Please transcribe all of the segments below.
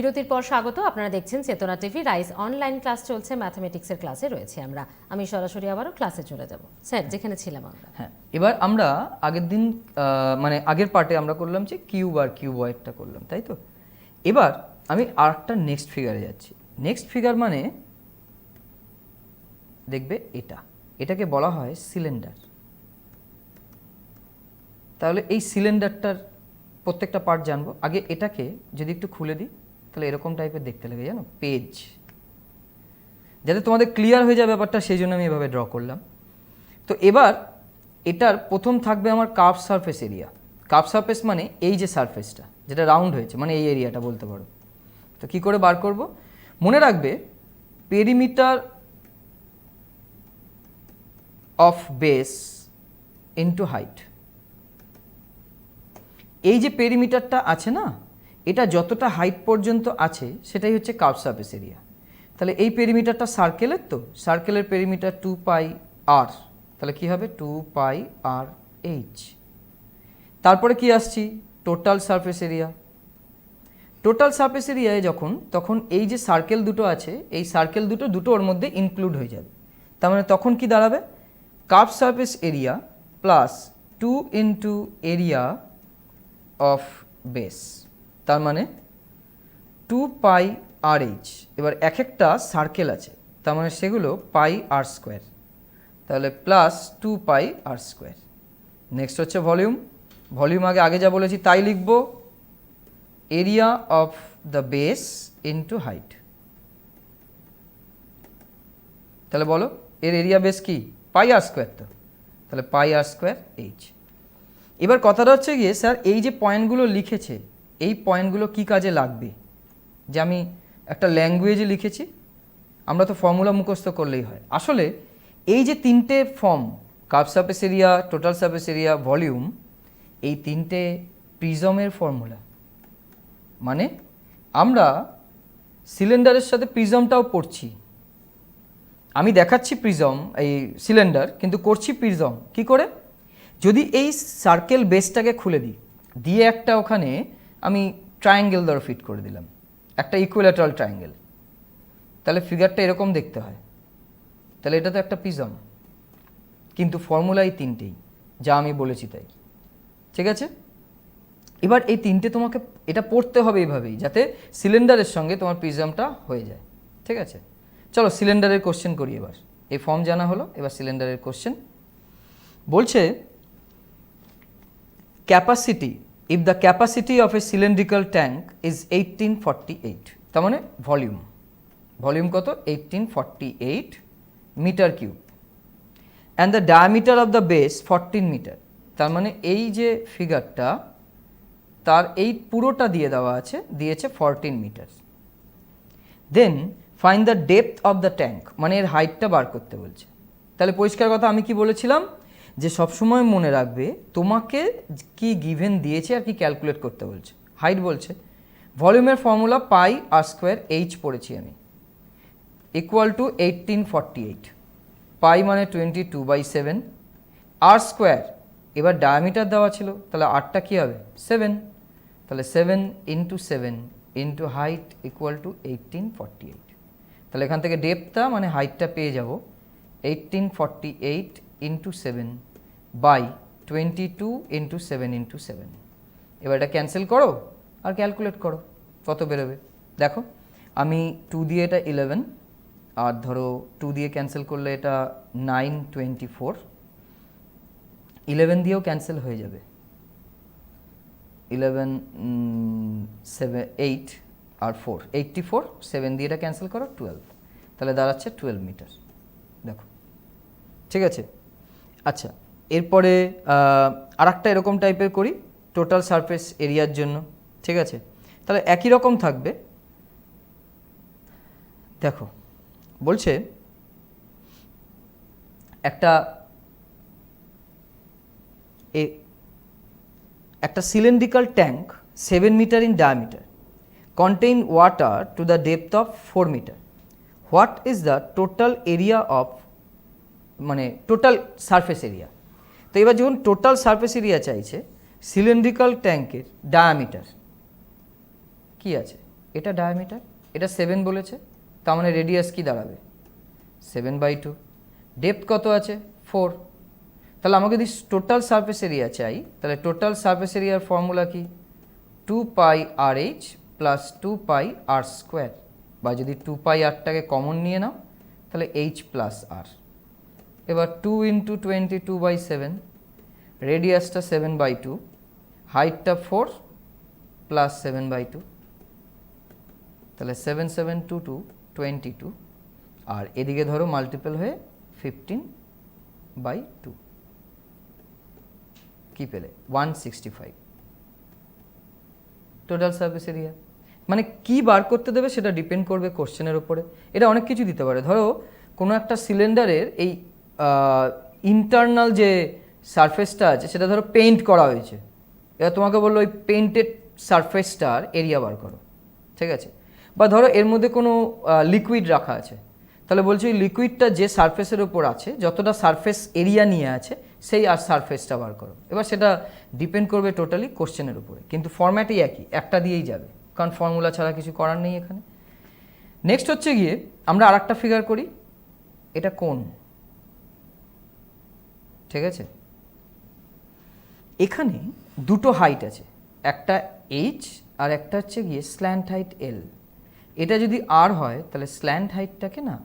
বিরতির পর স্বাগত। আপনারা দেখছেন চেতনা টিভি। রাইস অনলাইন ক্লাস চলছে, ম্যাথমেটিক্সের ক্লাসে রয়েছে আমরা। আমি সরাসরি আবারও ক্লাসে চলে যাব। স্যার, যেখানে ছিলাম আমরা। হ্যাঁ, এবার আমরা আগের দিন মানে আগের পার্টে আমরা করলাম যে কিউব আর কিউবয়েডটা করলাম, তাই তো? এবার আমি আরেকটা নেক্সট ফিগারে যাচ্ছি। নেক্সট ফিগার মানে দেখবে এটাকে বলা হয় সিলিন্ডার। তাহলে এই সিলিন্ডারটার প্রত্যেকটা পার্ট জানবো। আগে এটাকে যদি একটু খুলে দিই তাহলে এরকম টাইপের দেখতে লাগে, জানো, পেজ। যাতে তোমাদের ক্লিয়ার হয়ে যায় ব্যাপারটা, সেই জন্য আমি এভাবে ড্র করলাম। তো এবার এটার প্রথম থাকবে আমার curve surface area. Curve surface মানে এই যে সারফেসটা যেটা রাউন্ড হয়েছে, মানে এই এরিয়াটা বলতে পারো। তো কি করে বার করব? মনে রাখবে perimeter of base into height. এই যে পেরিমিটারটা আছে না, এটা যতটা হাইট পর্যন্ত আছে সেটাই হচ্ছে কার্ভ সারফেস এরিয়া। তাহলে এই পেরিমিটারটা সার্কেলের, তো সার্কেলের পেরিমিটার 2πr, তাহলে কি হবে 2πr/h। তারপরে কি আসছি, total surface area. Total surface এরিয়ায় তখন এই যে সার্কেল দুটো আছে, এই সার্কেল দুটো ওর মধ্যে ইনক্লুড হয়ে যাবে। তার মানে তখন কি দাঁড়াবে, curve surface area plus 2 into area of base, তার মানে 2πr/h। এবার এক একটা সার্কেল আছে, তার মানে সেগুলো πr², তাহলে প্লাস 2πr²। নেক্সট হচ্ছে ভলিউম। ভলিউম আগে যা বলেছি তাই লিখব, area of the base into height. তাহলে বলো এর এরিয়া বেস কি, πr², তো তাহলে πr²h। এবার কথাটা হচ্ছে গিয়ে, স্যার এই যে পয়েন্টগুলো লিখেছে, এই পয়েন্টগুলো কি কাজে লাগবে? যে আমি একটা ল্যাঙ্গুয়েজে লিখেছি, আমরা তো ফর্মুলা মুখস্থ করলেই হয়। আসলে এই যে তিনটে form, curve surface area, total surface area, volume, এই তিনটে প্রিজমের ফর্মুলা। মানে আমরা সিলিন্ডারের সাথে প্রিজমটাও পড়ছি। আমি দেখাচ্ছি প্রিজম, এই সিলিন্ডার, কিন্তু করছি প্রিজম। কি করে? যদি এই সার্কেল বেসটাকে খুলে দিই, দিয়ে একটা ওখানে আমি ট্রায়াঙ্গেল ধরো ফিট করে দিলাম, একটা ইকুইল্যাটারাল ট্রায়াঙ্গেল, তাহলে ফিগারটা এরকম দেখতে হয়। তাহলে এটা তো একটা প্রিজম, কিন্তু ফর্মুলা এই তিনটেই, যা আমি বলেছি তাই। ঠিক আছে? এবার এই তিনটে তোমাকে এটা পড়তে হবে এইভাবেই, যাতে সিলিন্ডারের সঙ্গে তোমার প্রিজমটা হয়ে যায়। ঠিক আছে, চলো সিলিন্ডারের কোশ্চেন করি। এবার এই ফর্ম জানা হলো, এবার সিলিন্ডারের কোশ্চেন বলছে capacity, if the capacity of a cylindrical tank is 1848, তার মানে ভলিউম। ভলিউম কত? 1848 metre cube. And the diameter of the base 14 metre, তার মানে এই যে ফিগারটা, তার এই পুরোটা দিয়ে দেওয়া আছে, দিয়েছে 14 metre. Then find the depth of the tank, মানে এর হাইটটা বার করতে বলছে। তাহলে পরিষ্কার কথা আমি কি বলেছিলাম, যে সবসময় মনে রাখবে তোমাকে কি গিভেন দিয়েছে আর কি ক্যালকুলেট করতে বলছে। হাইট বলছে, ভলিউমের ফর্মুলা πr²h পড়েছি আমি, ইকুয়াল টু 1848। পাই মানে 22/7, r², এবার ডায়ামিটার দেওয়া ছিল, তাহলে আরটা কী হবে 7, তাহলে 7 into 7 into height equal to 1848। তাহলে এখান থেকে ডেপথটা মানে হাইটটা পেয়ে যাব 1848 ইন্টু 7 বাই 22 ইন্টু 7 ইন্টু 7। এবার এটা ক্যান্সেল করো আর ক্যালকুলেট করো কত বেরোবে। দেখো আমি 2 দিয়ে এটা 11, আর ধরো 2 দিয়ে ক্যান্সেল করলে এটা 924, 11 দিয়েও ক্যান্সেল হয়ে যাবে, 11 7 8 আর 4 84, 7 দিয়ে এটা ক্যান্সেল করো 12, তাহলে দাঁড়াচ্ছে 12 মিটার। দেখো ঠিক আছে। আচ্ছা, এরপরে আর একটা এরকম টাইপের করি টোটাল সারফেস এরিয়ার জন্য। ঠিক আছে, তাহলে একই রকম থাকবে। দেখো বলছে একটা cylindrical tank 7 metre in diameter contain water to the depth of 4 meter. What is the total area of, মানে টোটাল সারফেস এরিয়া? তো এবার যখন টোটাল সারফেস এরিয়া চাইছে, সিলিন্ড্রিক্যাল ট্যাঙ্কের ডায়ামিটার কি আছে এটা ডায়ামিটার, এটা 7 বলেছে, তার মানে রেডিয়াস কি দাঁড়াবে 7/2। ডেপথ কত আছে 4। তাহলে আমাকে যদি টোটাল সারফেস এরিয়া চাই, তাহলে টোটাল সারফেস এরিয়ার ফর্মুলা কি 2πRH প্লাস 2πr², বা যদি 2πrটাকে কমন নিয়ে নাও তাহলে h প্লাস r। এবার 2 × 22/7, রেডিয়াসটা 7/2, হাইটটা 4 প্লাস 7/2, তাহলে 7 7 2 2 22, আর এদিকে ধরো মাল্টিপল হয়ে 15/2, কি পেলে 165 টোটাল সারফেস এরিয়া। মানে কি বার করতে দেবে সেটা ডিপেন্ড করবে কোশ্চেনের উপরে। এটা অনেক কিছু দিতে পারে, ধরো কোনো একটা সিলিন্ডারের এই ইন্টারনাল যে সারফেসটা আছে সেটা ধরো পেইন্ট করা হয়েছে, এবার তোমাকে বললো ওই পেইন্টেড সারফেসটার এরিয়া বার করো, ঠিক আছে। বা ধরো এর মধ্যে কোনো লিকুইড রাখা আছে, তাহলে বলছি ওই লিকুইডটা যে সারফেসের ওপর আছে যতটা সারফেস এরিয়া নিয়ে আছে সেই আর সারফেসটা বার করো। এবার সেটা ডিপেন্ড করবে টোটালি কোশ্চেনের উপরে, কিন্তু ফরম্যাটই একই, একটা দিয়েই যাবে, কারণ ফর্মুলা ছাড়া কিছু করার নেই এখানে। নেক্সট হচ্ছে গিয়ে আমরা আর একটা ফিগার করি, এটা কোণ, ঠিক আছে। এখানে দুটো হাইট আছে, একটা এইচ আর একটা হচ্ছে গিয়ে স্ল্যান্ট হাইট এল। এটা যদি আর হয় তাহলে স্ল্যান্ট হাইটটাকে না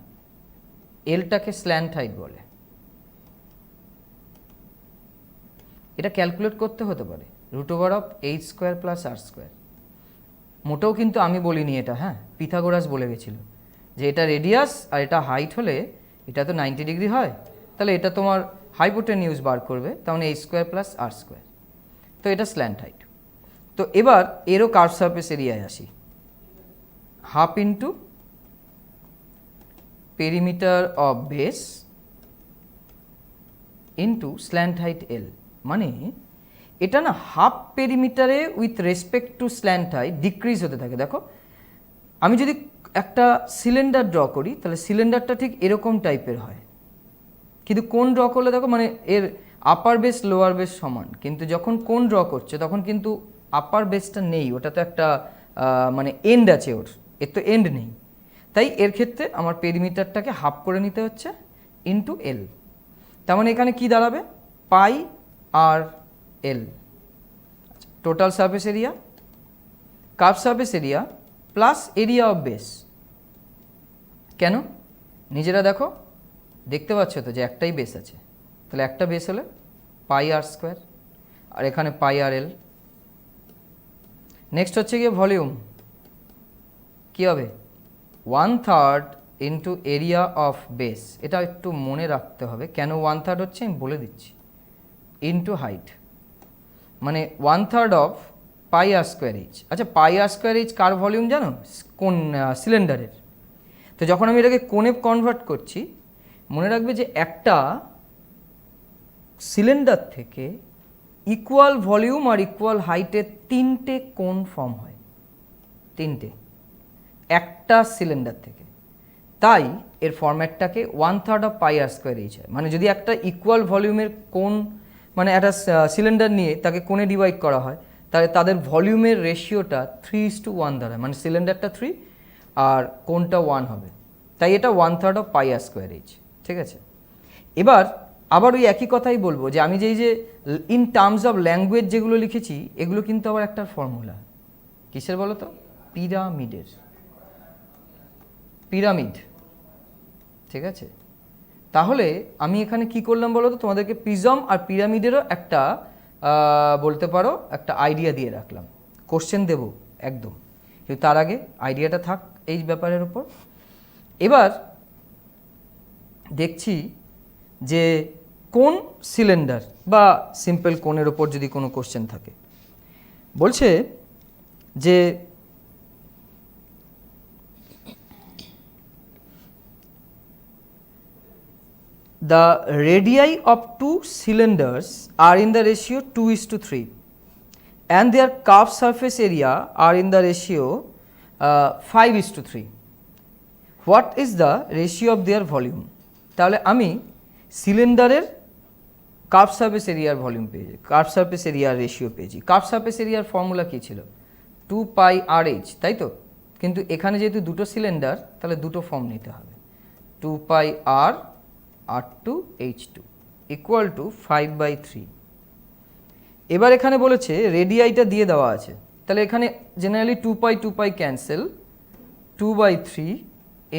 এলটাকে স্ল্যান্ট হাইট বলে। এটা ক্যালকুলেট করতে হতে পারে √h² প্লাস r²। মোটেও কিন্তু আমি বলিনি এটা, হ্যাঁ পিথাগোরাস বলে গেছিল যে এটা রেডিয়াস আর এটা হাইট হলে এটা তো 90 ডিগ্রি হয়, তাহলে এটা তোমার হাইপোটেনিউজ বার করবে, তার মানে h² প্লাস r²। তো এটা স্ল্যান্ট হাইট। তো এবার এরও কার্ভ সারফেস এরিয়ায় আসি, half into perimeter of base into slant height L. মানে এটা না হাফ পেরিমিটারে with respect to slant height decrease হতে থাকে। দেখো আমি যদি একটা সিলিন্ডার ড্র করি তাহলে সিলিন্ডারটা ঠিক এরকম টাইপের হয়, কিন্তু কোণ ড্র করলে দেখো মানে এর আপার বেস লোয়ার বেস সমান, কিন্তু যখন কোণ ড্র করছে তখন কিন্তু আপার বেসটা নেই, ওটা তো একটা মানে এন্ড আছে, এর তো এন্ড নেই। তাই এর ক্ষেত্রে আমার পেরিমিটারটাকে হাফ করে নিতে হচ্ছে ইন্টু এল। তার মানে এখানে কি দাঁড়াবে πr/l, total surface area, curve surface area plus area of base. কেন নিজেরা দেখো, দেখতে পাচ্ছ তো যে একটাই বেস আছে, তাহলে একটা বেস হলে πr² আর এখানে πrl। নেক্সট হচ্ছে গিয়ে ভলিউম, কী হবে 1/3 ইন্টু এরিয়া অফ বেস। এটা একটু মনে রাখতে হবে, কেন 1/3 হচ্ছে আমি বলে দিচ্ছি, ইন্টু হাইট, মানে 1/3 অফ πr²h। আচ্ছা πr²h কার ভলিউম জানো, কোন সিলিন্ডারের। তো যখন আমি এটাকে কোণে কনভার্ট করছি মনে রাখবে যে একটা সিলিন্ডার থেকে ইকুয়াল ভলিউম আর ইকুয়াল হাইটের 3টে কোণ ফর্ম হয়, 3টে একটা সিলিন্ডার থেকে। তাই এর ফরম্যাটটাকে 1/3 অফ πr²h হয়। মানে যদি একটা ইকুয়াল ভলিউমের কোণ মানে একটা সিলিন্ডার নিয়ে তাকে কোণে ডিভাইড করা হয় তাহলে তাদের ভলিউমের রেশিওটা 3:1 দাঁড়ায়, মানে সিলিন্ডারটা 3 আর কোণটা 1 হবে, তাই এটা 1/3 অফ πr²h, ঠিক আছে। এবার আবার ওই একই কথাই বলবো যে আমি যেই যে ইন টার্মস অফ ল্যাঙ্গুয়েজ যেগুলো লিখেছি এগুলো কিন্তু আবার একটা ফর্মুলা, কিসের বলো তো, পিরামিডের, পিরামিড, ঠিক আছে। তাহলে আমি এখানে কি করলাম বলো তো, তোমাদেরকে প্রিজম আর পিরামিডেরও একটা বলতে পারো একটা আইডিয়া দিয়ে রাখলাম, কোশ্চেন দেব একদম, কিন্তু তার আগে আইডিয়াটা থাক এই ব্যাপারের উপর। এবার দেখছি যে কোন সিলিন্ডার বা সিম্পল কোণের ওপর যদি কোনো কোশ্চেন থাকে, বলছে যে the radii of two cylinders are in the ratio 2:3 and their curved surface area are in the ratio 5:3. What is the ratio of their volume? তাহলে আমি সিলিন্ডারের কার্ভ সারফেস এরিয়ার ভলিউম পেয়েছি, কার্ভ সারফেস এরিয়ার ratio পেয়েছি। Curve surface এরিয়ার formula কী ছিল 2πRh, তাই তো, কিন্তু এখানে যেহেতু দুটো সিলিন্ডার তাহলে দুটো ফর্ম নিতে হবে। 2 পাই আর R2 H2 ইকুয়াল টু 5/3। এবার এখানে বলেছে রেডিয়াইটা দিয়ে দেওয়া আছে, তাহলে এখানে generally 2 pi cancel, 2/3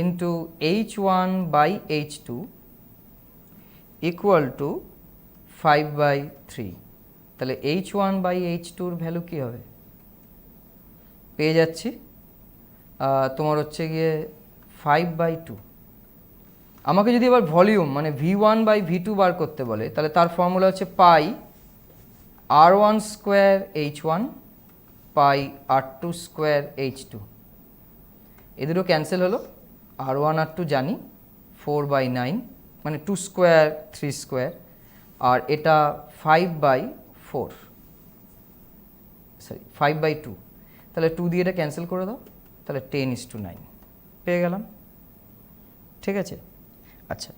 into H1/H2 equal to 5/3। তাহলে H1/H2 এর ভ্যালু কী হবে? পেয়ে যাচ্ছি তোমার হচ্ছে গিয়ে 5/2। আমাকে যদি এবার ভলিউম মানে V1/V2 বার করতে বলে, তাহলে তার ফর্মুলা হচ্ছে পাই R1 স্কোয়ার H1 পাই R2 স্কোয়ার H2। এ দুটো ক্যান্সেল হলো, R1 R2 জানি 4/9 মানে 2 স্কোয়ার 3 স্কোয়ার, আর এটা 5/4 সরি 5/2। তাহলে 2 দিয়ে এটা ক্যান্সেল করে দাও, তাহলে 10:9 পেয়ে গেলাম। ঠিক আছে, আচ্ছা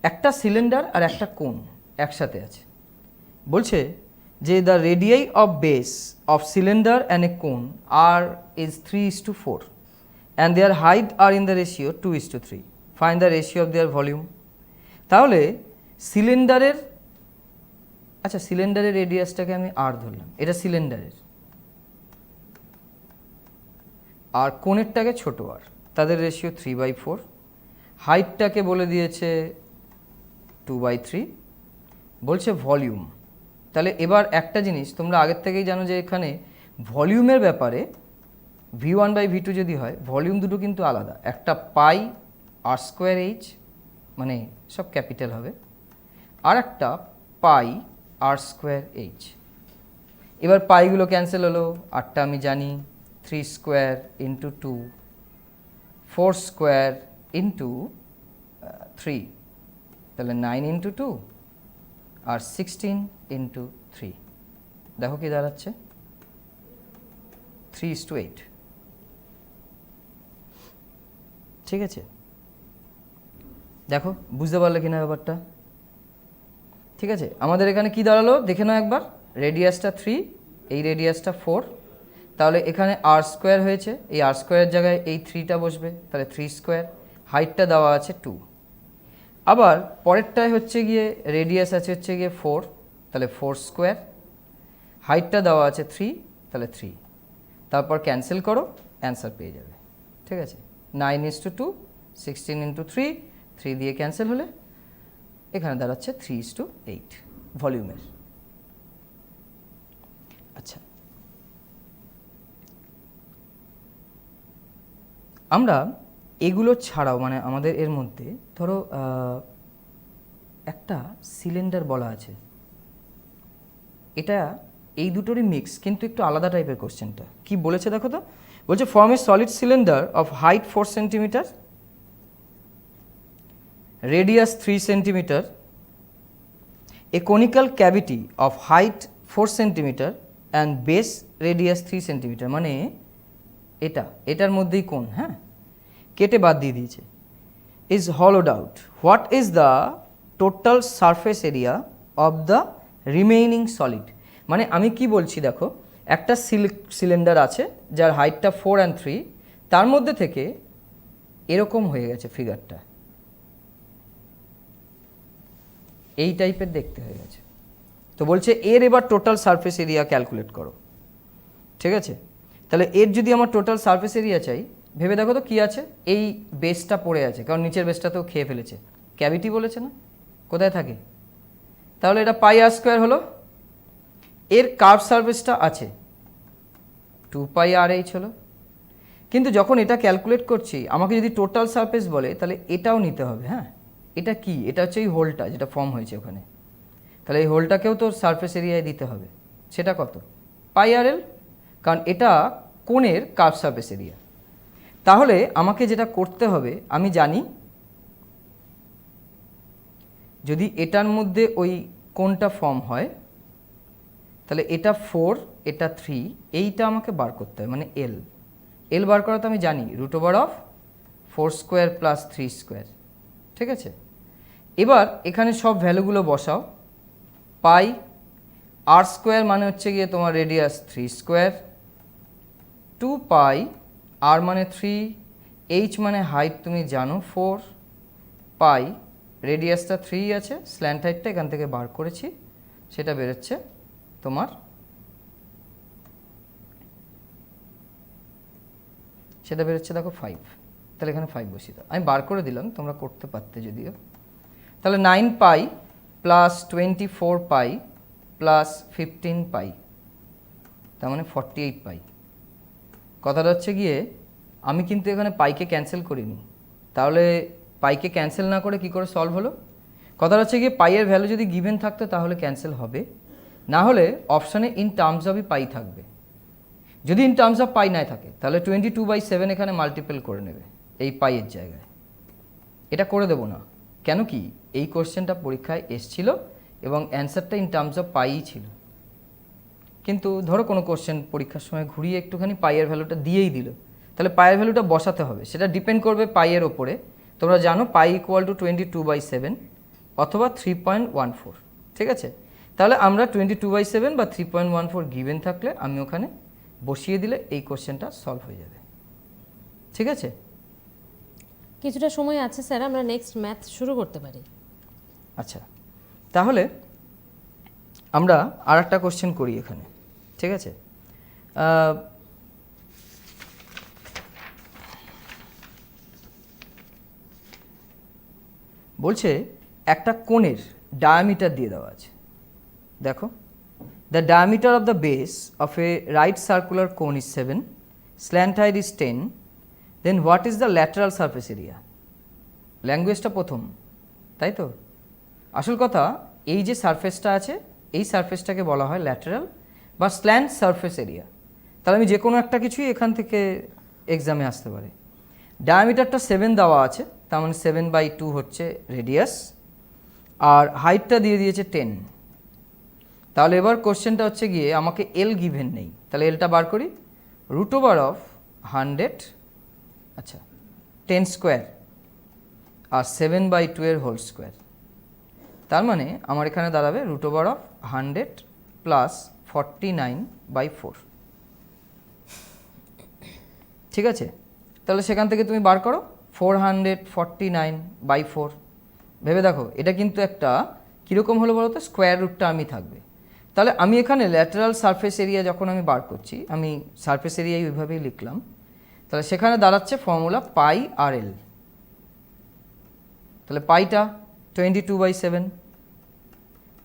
একটা সিলিন্ডার আর একটা কোন একসাথে আছে, বলছে যে the radii of base of cylinder and a cone are is 3:4 and their height are in the ratio 2:3, find the ratio of their volume. তাহলে সিলিন্ডারের, আচ্ছা সিলিন্ডারের রেডিয়াসটাকে আমি আর ধরলাম, এটা সিলিন্ডারের, আর কোণেরটাকে ছোটো আর, তাদের রেশিও 3/4, হাইটটাকে বলে দিয়েছে 2/3, বলছে ভলিউম। তাহলে এবার একটা জিনিস তোমরা আগের থেকেই জানো যে এখানে ভলিউমের ব্যাপারে V1/V2 যদি হয়, ভলিউম দুটো কিন্তু আলাদা, একটা পাই আর স্কোয়ার এইচ মানে সব ক্যাপিটাল হবে, আর একটা পাই আর স্কোয়ার এইচ। এবার পাইগুলো ক্যান্সেল হলো, আরটা আমি জানি 3 স্কোয়ার ইন্টু 2, 4 স্কোয়ার ইন্টু 3, তাহলে 9 ইন্টু 2 আর 16 ইন্টু 3, দেখো কি দাঁড়াচ্ছে 3:8। ঠিক আছে, দেখো বুঝতে পারলে কিনা ব্যাপারটা? ঠিক আছে, আমাদের এখানে কি দাঁড়ালো দেখে নাও একবার, রেডিয়াসটা 3, এই রেডিয়াসটা 4, তাহলে এখানে আর স্কোয়ার হয়েছে, এই আর স্কোয়ারের জায়গায় এই 3টা বসবে, তাহলে 3 স্কোয়ার, হাইটটা দেওয়া আছে 2। আবার পরেরটায় হচ্ছে গিয়ে রেডিয়াস আছে হচ্ছে গিয়ে 4, তাহলে 4 স্কোয়ার, হাইটটা দেওয়া আছে 3, তাহলে 3, তারপর ক্যান্সেল করো, অ্যান্সার পেয়ে যাবে। ঠিক আছে, 9:2, 16 × 3 দিয়ে ক্যান্সেল হলে এখানে দাঁড়াচ্ছে 3:8 ভলিউমের। আচ্ছা, আমরা এগুলো ছাড়াও মানে আমাদের এর মধ্যে ধরো একটা সিলিন্ডার বলা আছে, এটা এই দুটোরই মিক্স কিন্তু একটু আলাদা টাইপের কোশ্চেনটা। কি বলেছে দেখো তো, বলছে form A solid cylinder of height 4 centimetre, radius 3 cm, a conical cavity of height 4 cm and base radius 3 cm, মানে এটার মধ্যেই কোন, হ্যাঁ কেটে বাদ দিয়ে দিয়েছে, is hollowed out. What is the total surface area of the remaining solid? মানে আমি কি বলছি দেখো, একটা সিলিন্ডার আছে যার হাইটটা 4 and 3, তার মধ্যে থেকে এরকম হয়ে গেছে ফিগারটা, এই টাইপের দেখতে হয়ে গেছে। তো বলছে এর এবার টোটাল সারফেস এরিয়া ক্যালকুলেট করো। ঠিক আছে, তাহলে এর যদি আমার টোটাল সারফেস এরিয়া চাই, ভেবে দেখো তো কী আছে, এই বেসটা পড়ে আছে, কারণ নিচের বেসটা তো খেয়ে ফেলেছে, ক্যাভিটি বলেছে না, কোথায় থাকে, তাহলে এটা পাই আর স্কোয়ার হলো, এর কার্ভ সারফেসটা আছে 2 পাই আর এইচ হলো। কিন্তু যখন এটা ক্যালকুলেট করছি আমাকে যদি টোটাল সারফেস বলে তাহলে এটাও নিতে হবে। হ্যাঁ, এটা কি, এটা হচ্ছে এই হোলটা যেটা ফর্ম হয়েছে ওখানে, তাহলে এই হোলটাকেও তো সারফেস এরিয়ায় দিতে হবে, সেটা কত পাই আর এল, কারণ এটা কোণের কার্ভ সারফেস এরিয়া। তাহলে আমাকে যেটা করতে হবে, আমি জানি যদি এটার মধ্যে ওই কোণটা ফর্ম হয় তাহলে এটা 4 এটা 3, এইটা আমাকে বার করতে হবে, মানে এল বার করা তো আমি জানি √4² + 3²। ঠিক আছে, এবার এখানে সব ভ্যালুগুলো বসাও, পাই আর স্কোয়ার মানে হচ্ছে গিয়ে তোমার রেডিয়াস 3 স্কোয়ার, 2 পাই, আর মানে 3, এইচ মানে হাইট তুমি জানো 4, পাই রেডিয়াসটা 3 আছে, স্ল্যান্ট হাইটটা এখান থেকে বার করেছি, সেটা বেরোচ্ছে তোমার, সেটা বেরোচ্ছে দেখো 5। তাহলে এখানে 5 বসিয়ে দাও, আমি বার করে দিলাম, তোমরা করতে পারতে যদিও। তাহলে 9 পাই প্লাস 24 পাই প্লাস 15 পাই, তার মানে 48 পাই। কথাটা হচ্ছে গিয়ে আমি কিন্তু এখানে পাইকে ক্যান্সেল করিনি, তাহলে পাইকে ক্যান্সেল না করে কি করে সলভ হলো? কথাটা হচ্ছে গিয়ে পাইয়ের ভ্যালু যদি গিভেন থাকতো তাহলে ক্যান্সেল হবে, না হলে অপশানে ইন টার্মস অফই পাই থাকবে। যদি ইন টার্মস অফ পাই নাই থাকে তাহলে 22/7 এখানে মাল্টিপল করে নেবে এই পাইয়ের জায়গায়। এটা করে দেবো না, কেন কি এই কোশ্চেনটা পরীক্ষায় এসছিল এবং অ্যান্সারটা ইন টার্মস অফ পাই ছিল, কিন্তু ধরো কোনো কোশ্চেন পরীক্ষার সময় ঘুরিয়ে একটুখানি পাইয়ের ভ্যালুটা দিয়েই দিল, তাহলে পাইয়ের ভ্যালুটা বসাতে হবে, সেটা ডিপেন্ড করবে পাইয়ের ওপরে। তোমরা জানো পাই ইকুয়াল টু 22/7 অথবা 3.14, ঠিক আছে? তাহলে আমরা 22/7 বা 3.14 গিভেন থাকলে আমি ওখানে বসিয়ে দিলে এই কোশ্চেনটা সলভ হয়ে যাবে, ঠিক আছে? কিছুটা সময় আছে স্যার, আমরা নেক্সট ম্যাথ শুরু করতে পারি। আচ্ছা, তাহলে আমরা আর একটা কোশ্চেন করি এখানে, ঠিক আছে? বলছে একটা কোণের ডায়ামিটার দিয়ে দেওয়া আছে, দেখো the diameter of the base of a right circular cone is 7, slant height is 10, then what is the lateral surface area? ল্যাঙ্গুয়েজটা প্রথম, তাই তো? আসল কথা এই যে সারফেসটা আছে এই সারফেসটাকে বলা হয় ল্যাটারাল বা স্ল্যান্ট সারফেস এরিয়া। তাহলে আমি যে কোনো একটা কিছুই এখান থেকে এক্সামে আসতে পারে। ডায়ামিটারটা 7 দেওয়া আছে, তার মানে 7/2 হচ্ছে রেডিয়াস, আর হাইটটা দিয়ে দিয়েছে 10। তাহলে এবার কোশ্চেনটা হচ্ছে গিয়ে আমাকে এল গিভেন নেই, তাহলে এলটা বার করি, √100, আচ্ছা 10 স্কোয়ার আর 7/2 এর হোল স্কোয়ার, তার মানে আমার এখানে দাঁড়াবে √100 প্লাস 49/4, ঠিক আছে? তাহলে সেখান থেকে তুমি বার করো 449/4, ভেবে দেখো এটা কিন্তু একটা কীরকম হলো বলো তো, স্কোয়ার রুট টার্মই থাকবে। তাহলে আমি এখানে ল্যাটারাল সারফেস এরিয়া যখন আমি বার করছি, আমি সারফেস এরিয়াই ওইভাবেই লিখলাম, তাহলে সেখানে দাঁড়াচ্ছে ফর্মুলা পাই আর এল। তাহলে পাইটা 22/7,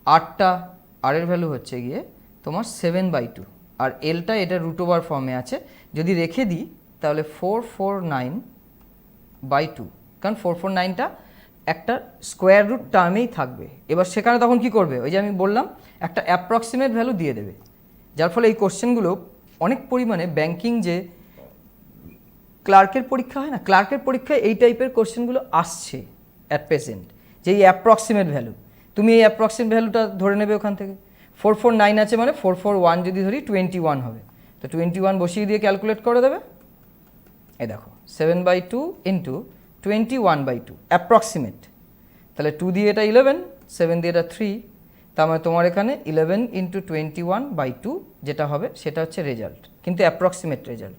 আরটা আর এর ভ্যালু হচ্ছে গিয়ে তোমার 7/2, আর এলটা এটা √ওভার ফর্মে আছে, যদি রেখে দিই তাহলে 449/2, কারণ 449টা একটা স্কোয়ার রুট টার্মেই থাকবে। এবার সেখানে তখন কি করবে, ওই যে আমি বললাম একটা অ্যাপ্রক্সিমেট ভ্যালু দিয়ে দেবে, যার ফলে এই কোশ্চেনগুলো অনেক পরিমাণে ব্যাংকিং যে ক্লার্কের পরীক্ষা হয় না, ক্লার্কের পরীক্ষায় এই টাইপের কোশ্চেনগুলো আসছে অ্যাট প্রেজেন্ট, যে এই অ্যাপ্রক্সিমেট ভ্যালু, তুমি এই অ্যাপ্রক্সিমেট ভ্যালুটা ধরে নেবে ওখান থেকে। 449 আছে মানে 441 যদি ধরি 21 হবে, তো 21 বসিয়ে দিয়ে ক্যালকুলেট করে দেবে। এই দেখো 7/2 ইন্টু 21/2 অ্যাপ্রক্সিমেট, তাহলে 2 দিয়ে এটা 11, 7 দিয়ে এটা 3, তার মানে তোমার এখানে 11 ইন্টু 21/2 যেটা হবে সেটা হচ্ছে রেজাল্ট, কিন্তু অ্যাপ্রক্সিমেট রেজাল্ট,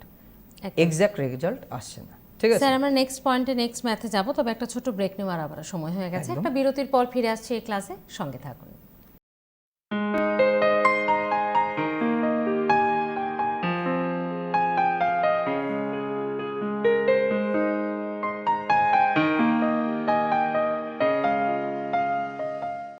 এক্স্যাক্ট রেজাল্ট আসছে না, ঠিক আছে? স্যার আমরা নেক্সট পয়েন্টে নেক্সট ম্যাথে যাব, তবে একটা ছোট ব্রেক নেওয়ার আবার সময় হয়ে গেছে। একটা বিরতির পর ফিরে আসছি এই ক্লাসে, সঙ্গে থাকুন।